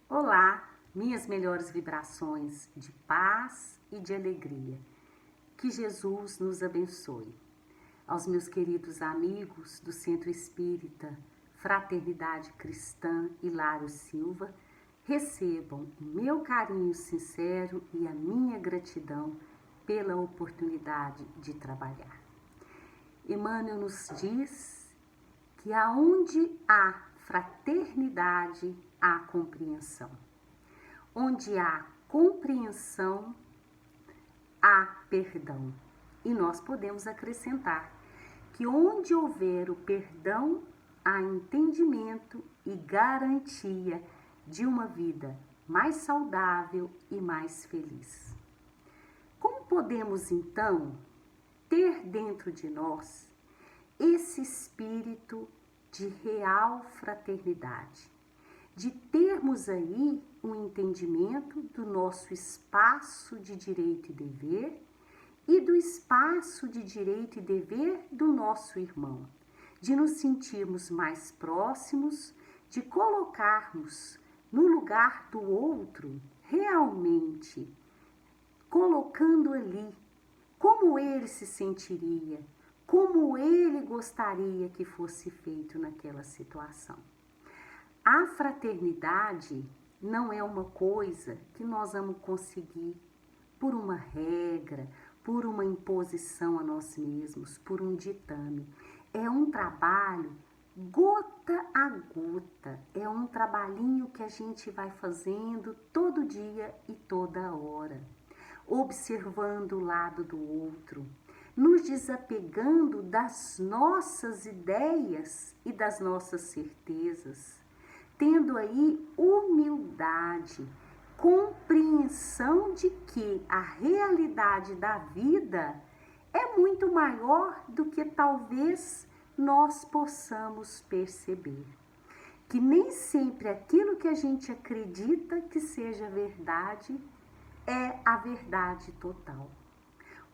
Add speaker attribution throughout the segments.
Speaker 1: Olá, minhas melhores vibrações de paz e de alegria. Que Jesus nos abençoe. Aos meus queridos amigos do Centro Espírita Fraternidade Cristã Hilário Silva, recebam o meu carinho sincero e a minha gratidão pela oportunidade de trabalhar. Emmanuel nos diz que aonde há fraternidade, há compreensão. Onde há compreensão, há perdão. E nós podemos acrescentar que onde houver o perdão, há entendimento e garantia de uma vida mais saudável e mais feliz. Como podemos, então, ter dentro de nós esse espírito de real fraternidade, de termos aí um entendimento do nosso espaço de direito e dever e do espaço de direito e dever do nosso irmão, de nos sentirmos mais próximos, de colocarmos no lugar do outro, realmente colocando ali como ele se sentiria, como ele gostaria que fosse feito naquela situação. A fraternidade não é uma coisa que nós vamos conseguir por uma regra, por uma imposição a nós mesmos, por um ditame. É um trabalho gota a gota, é um trabalhinho que a gente vai fazendo todo dia e toda hora, observando o lado do outro, nos desapegando das nossas ideias e das nossas certezas, tendo aí humildade, compreensão de que a realidade da vida é muito maior do que talvez nós possamos perceber. Que nem sempre aquilo que a gente acredita que seja verdade é a verdade total.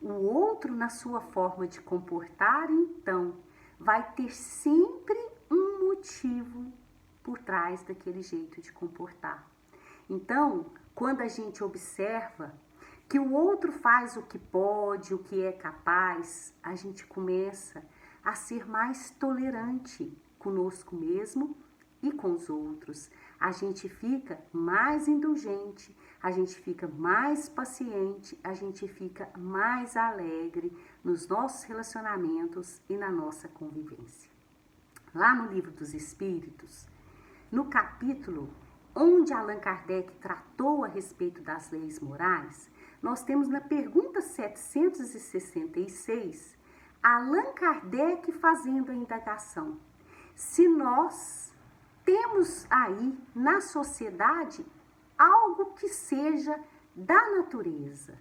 Speaker 1: O outro, na sua forma de comportar, então, vai ter sempre um motivo por trás daquele jeito de comportar. Então, quando a gente observa que o outro faz o que pode, o que é capaz, a gente começa a ser mais tolerante conosco mesmo e com os outros. A gente fica mais indulgente, a gente fica mais paciente, a gente fica mais alegre nos nossos relacionamentos e na nossa convivência. Lá no Livro dos Espíritos, no capítulo onde Allan Kardec tratou a respeito das leis morais, nós temos na pergunta 766, Allan Kardec fazendo a indagação: se nós temos aí na sociedade algo que seja da natureza.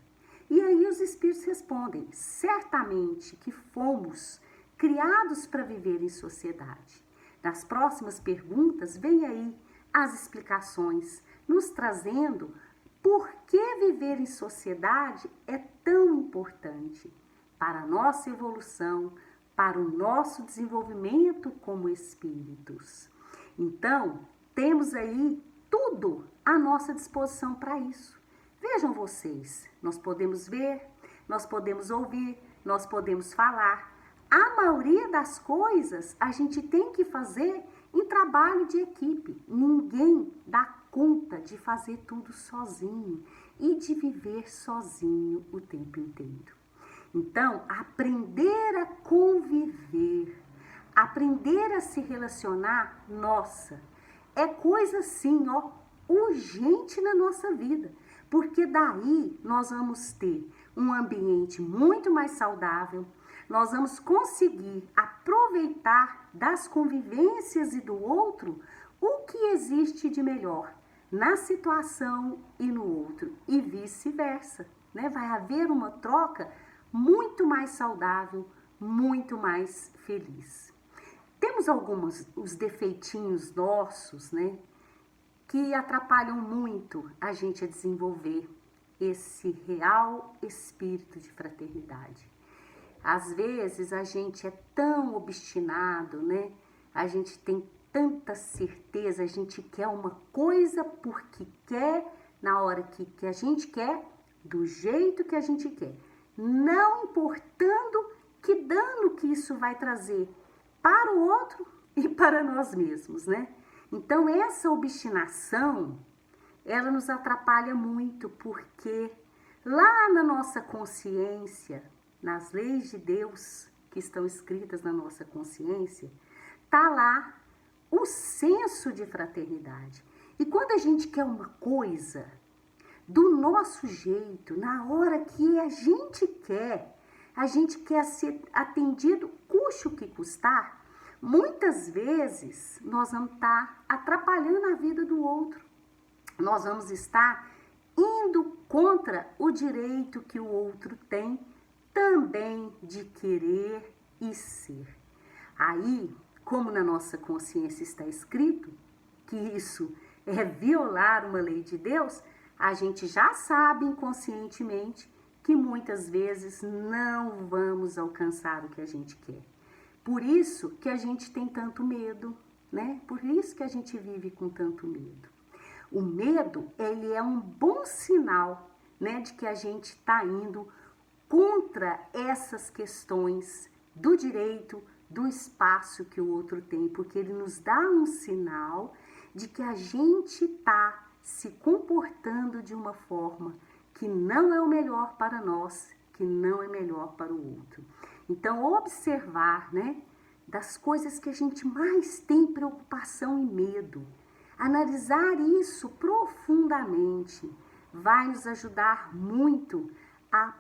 Speaker 1: E aí os espíritos respondem: certamente que fomos criados para viver em sociedade. Nas próximas perguntas, vem aí as explicações, nos trazendo por que viver em sociedade é tão importante para a nossa evolução, para o nosso desenvolvimento como espíritos. Então, temos aí tudo à nossa disposição para isso. Vejam vocês, nós podemos ver, nós podemos ouvir, nós podemos falar. A maioria das coisas a gente tem que fazer em trabalho de equipe. Ninguém dá conta de fazer tudo sozinho e de viver sozinho o tempo inteiro. Então, aprender a conviver, aprender a se relacionar, nossa, é coisa assim, ó, urgente na nossa vida, porque daí nós vamos ter um ambiente muito mais saudável, nós vamos conseguir aproveitar das convivências e do outro o que existe de melhor na situação e no outro, e vice-versa, né? Vai haver uma troca muito mais saudável, muito mais feliz. Temos alguns os defeitinhos nossos, né, que atrapalham muito a gente a desenvolver esse real espírito de fraternidade. Às vezes a gente é tão obstinado, né? A gente tem tanta certeza, a gente quer uma coisa porque quer, na hora que a gente quer, do jeito que a gente quer, não importando que dano que isso vai trazer para o outro e para nós mesmos, né? Então essa obstinação, ela nos atrapalha muito, porque lá na nossa consciência, nas leis de Deus que estão escritas na nossa consciência, tá lá o senso de fraternidade. E quando a gente quer uma coisa do nosso jeito, na hora que a gente quer ser atendido, custe o que custar, muitas vezes nós vamos estar atrapalhando a vida do outro. Nós vamos estar indo contra o direito que o outro tem também de querer e ser. Aí, como na nossa consciência está escrito que isso é violar uma lei de Deus, a gente já sabe inconscientemente que muitas vezes não vamos alcançar o que a gente quer. Por isso que a gente tem tanto medo, né? Por isso que a gente vive com tanto medo. O medo, ele é um bom sinal, né, de que a gente está indo contra essas questões do direito, do espaço que o outro tem, porque ele nos dá um sinal de que a gente está se comportando de uma forma que não é o melhor para nós, que não é melhor para o outro. Então, observar, né, das coisas que a gente mais tem preocupação e medo, analisar isso profundamente, vai nos ajudar muito a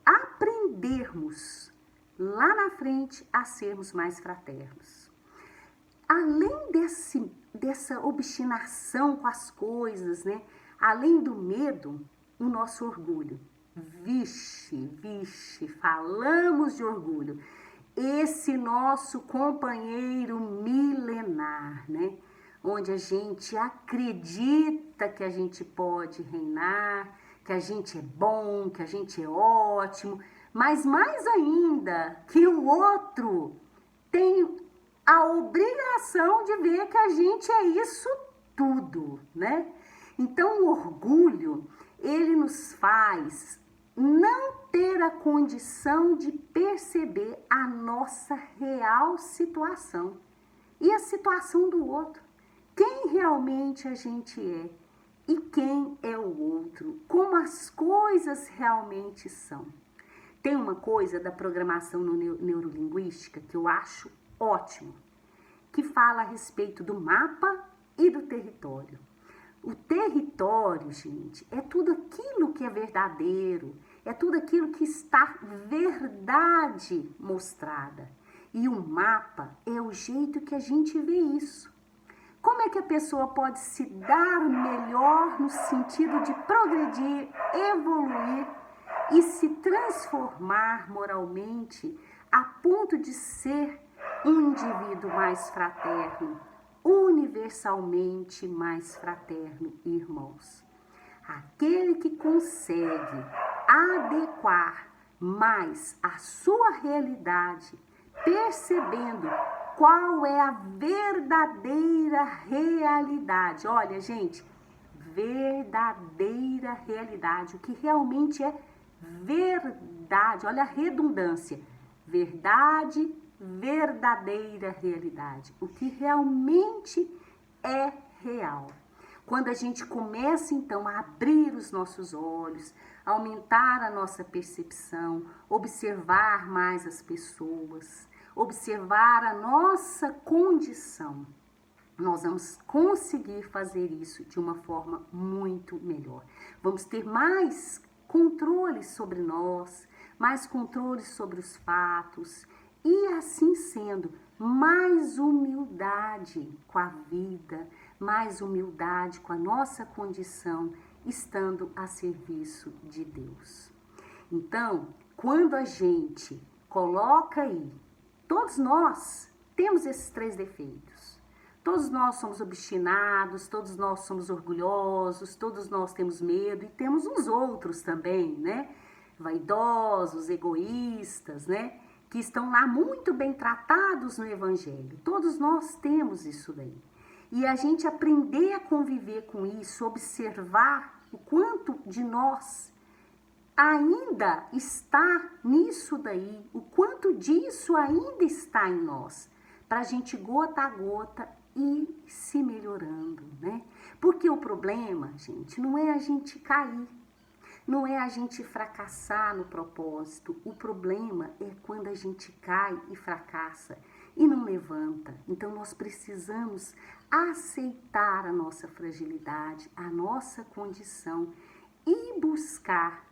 Speaker 1: aprendermos lá na frente a sermos mais fraternos. Além dessa obstinação com as coisas, né? Além do medo, o nosso orgulho. Vixe, falamos de orgulho. Esse nosso companheiro milenar, né? Onde a gente acredita que a gente pode reinar, que a gente é bom, que a gente é ótimo, mas mais ainda, que o outro tem a obrigação de ver que a gente é isso tudo, né? Então, o orgulho, ele nos faz não ter a condição de perceber a nossa real situação e a situação do outro. Quem realmente a gente é e quem é o outro, como as coisas realmente são. Tem uma coisa da programação neurolinguística que eu acho ótimo, que fala a respeito do mapa e do território. O território, gente, é tudo aquilo que é verdadeiro, é tudo aquilo que está verdade mostrada. E o mapa é o jeito que a gente vê isso. Como é que a pessoa pode se dar melhor no sentido de progredir, evoluir e se transformar moralmente a ponto de ser um indivíduo mais fraterno, universalmente mais fraterno, irmãos? Aquele que consegue adequar mais a sua realidade, percebendo qual é a verdadeira realidade. Olha, gente, verdadeira realidade, o que realmente é verdade. Olha a redundância. Verdade, verdadeira realidade. O que realmente é real. Quando a gente começa, então, a abrir os nossos olhos, aumentar a nossa percepção, observar mais as pessoas, observar a nossa condição, nós vamos conseguir fazer isso de uma forma muito melhor. Vamos ter mais controle sobre nós, mais controle sobre os fatos e, assim sendo, mais humildade com a vida, mais humildade com a nossa condição, estando a serviço de Deus. Então, quando a gente coloca aí, todos nós temos esses 3 defeitos. Todos nós somos obstinados, todos nós somos orgulhosos, todos nós temos medo e temos uns outros também, né? Vaidosos, egoístas, né? que estão lá muito bem tratados no Evangelho. Todos nós temos isso daí. E a gente aprender a conviver com isso, observar o quanto de nós ainda está nisso daí, o quanto disso ainda está em nós, para a gente gota a gota ir se melhorando, né? Porque o problema, gente, não é a gente cair, não é a gente fracassar no propósito. O problema é quando a gente cai e fracassa e não levanta. Então nós precisamos aceitar a nossa fragilidade, a nossa condição e buscar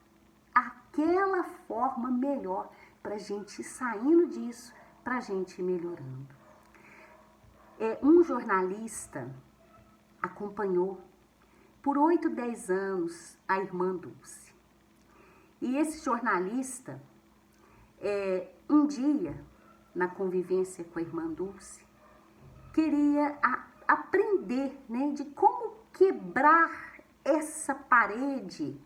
Speaker 1: aquela forma melhor para a gente ir saindo disso, para a gente ir melhorando. Um jornalista acompanhou por 8, 10 anos a irmã Dulce. E esse jornalista, um dia, na convivência com a irmã Dulce, queria aprender, né, de como quebrar essa parede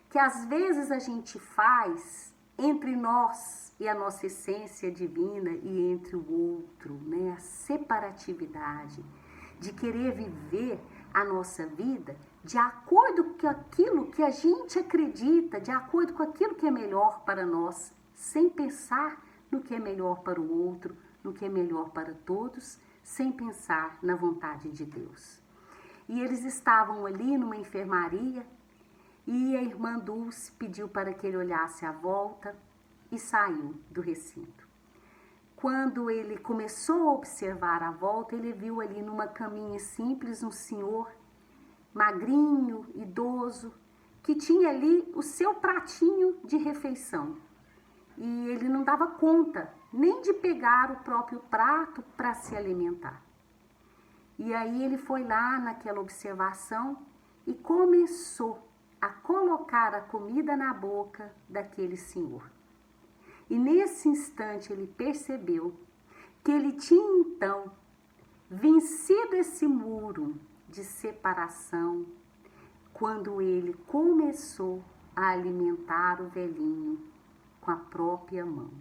Speaker 1: que às vezes a gente faz entre nós e a nossa essência divina e entre o outro, né, a separatividade, de querer viver a nossa vida de acordo com aquilo que a gente acredita, de acordo com aquilo que é melhor para nós, sem pensar no que é melhor para o outro, no que é melhor para todos, sem pensar na vontade de Deus. E eles estavam ali numa enfermaria e a irmã Dulce pediu para que ele olhasse à volta e saiu do recinto. Quando ele começou a observar a volta, ele viu ali numa caminha simples um senhor magrinho, idoso, que tinha ali o seu pratinho de refeição. E ele não dava conta nem de pegar o próprio prato para se alimentar. E aí ele foi lá naquela observação e começou a colocar a comida na boca daquele senhor. E nesse instante ele percebeu que ele tinha então vencido esse muro de separação quando ele começou a alimentar o velhinho com a própria mão.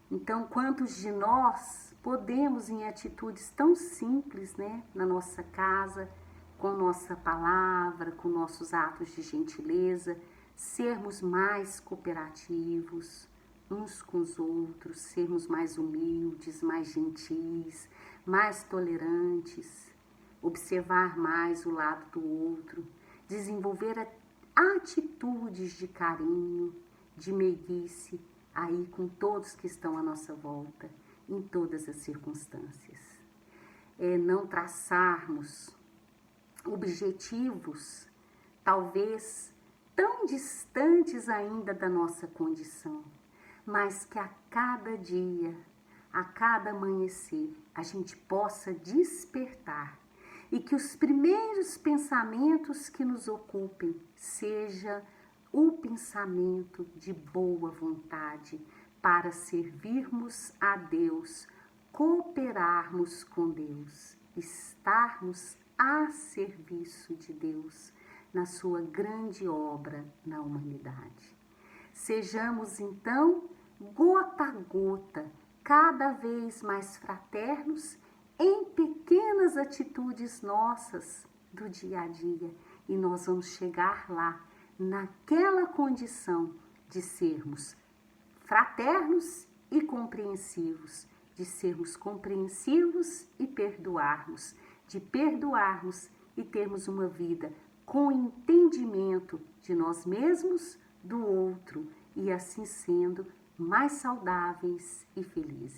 Speaker 1: Então, quantos de nós podemos, em atitudes tão simples, né, na nossa casa, com nossa palavra, com nossos atos de gentileza, sermos mais cooperativos uns com os outros, sermos mais humildes, mais gentis, mais tolerantes, observar mais o lado do outro, desenvolver atitudes de carinho, de meiguice, aí com todos que estão à nossa volta, em todas as circunstâncias. Não traçarmos objetivos, talvez tão distantes ainda da nossa condição, mas que a cada dia, a cada amanhecer, a gente possa despertar e que os primeiros pensamentos que nos ocupem seja o pensamento de boa vontade para servirmos a Deus, cooperarmos com Deus, estarmos a serviço de Deus na sua grande obra na humanidade. Sejamos então, gota a gota, cada vez mais fraternos em pequenas atitudes nossas do dia a dia, e nós vamos chegar lá, naquela condição de sermos fraternos e compreensivos, de sermos compreensivos e perdoarmos, de perdoarmos e termos uma vida com entendimento de nós mesmos, do outro, e assim sendo mais saudáveis e felizes.